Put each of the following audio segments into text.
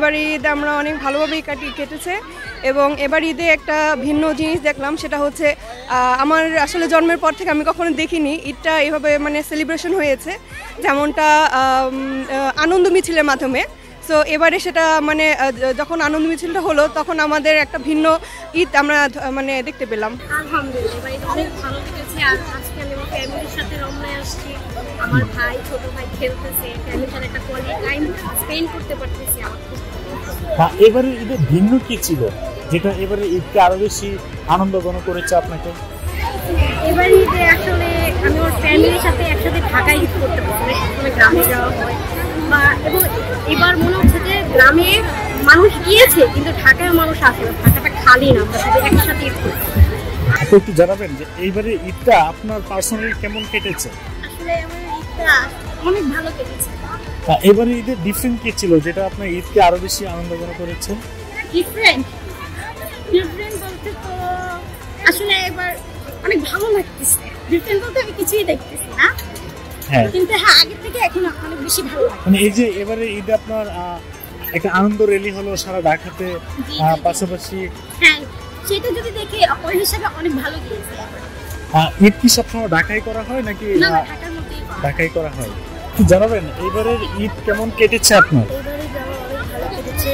এবার ঈদ আমরা অনেক ভালোভাবেই কেটেছে এবং এবার ঈদে একটা ভিন্ন জিনিস দেখলাম, সেটা হচ্ছে আমার আসলে জন্মের পর থেকে আমি কখনো দেখিনি ঈদটা এভাবে মানে সেলিব্রেশন হয়েছে, যেমনটা আনন্দ মিছিলের মাধ্যমে। সো এবারে সেটা মানে যখন আনন্দ মিছিলটা হলো তখন আমাদের একটা ভিন্ন ঈদ আমরা মানে দেখতে পেলাম। আলহামদুলিল্লাহ এবার অনেক ভালো লেগেছে। আর আজকে আমি আমার ফ্যামিলির সাথে রমনায় আসছি, আমার ভাই ছোট ভাই খেলতেছে, ফ্যামিলির সাথে একটা কোয়ালিটি টাইম স্পেন্ড করতে পারতেছি। হ্যাঁ, এবারে ঈদের ভিন্ন কি ছিল যেটা এবারে ঈদকে আরো বেশি আনন্দঘন করেছে আপনাকে? এবার ঈদে আসলে আমি আমার ফ্যামিলির সাথে একসাথে ঢাকায় ঈদ করতে পারছি, সবসময় গ্রামে যাওয়া হয় বা এবং এবার মনে হচ্ছে যে গ্রামে মানুষ গিয়েছে কিন্তু ঢাকায় মানুষ আসে, ঢাকাটা খালি না, আমরা সবাই একসাথে ঈদ করছি। একটু জানাবেন যে এইবারে ঈদটা আপনার পার্সোনালি কেমন কেটেছে? আসলে আমার ঈদটা অনেক ভালো কেটেছে। এবারে ঈদের ডিফারেন্ট কি ছিল যেটা আপনার ঈদকে আরো বেশি আনন্দঘন করেছে? ডিফারেন্ট বলতে তো আসলে এবার অনেক ভালো লাগতেছে। ডিফারেন্ট বলতে আমি কিছুই দেখতেছি না, কিন্তু হ্যাঁ আগের থেকে এখন অনেক বেশি ভালো লাগে। মানে এই যে এবারে ঈদে আপনার একটা আনন্দ র্যালি হলো সারা ঢাকাতে, পাশাপাশি হ্যাঁ সেটা যদি দেখি ওই হিসাবে অনেক ভালো গিয়েছে। ঈদ কি সবসময় ঢাকায় করা হয় নাকি? ঢাকায় করা হয়। কি জানাবেন এবারের ঈদ কেমন কেটেছে আপনার? এবারে আমার অনেক ভালো কেটেছে।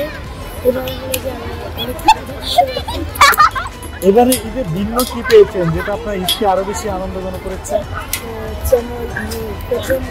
এবারে ঈদে ভিন্ন কি পেয়েছেন যেটা আপনার ঈদকে আরো বেশি আনন্দঘন করেছে? যেমন আমি প্রথম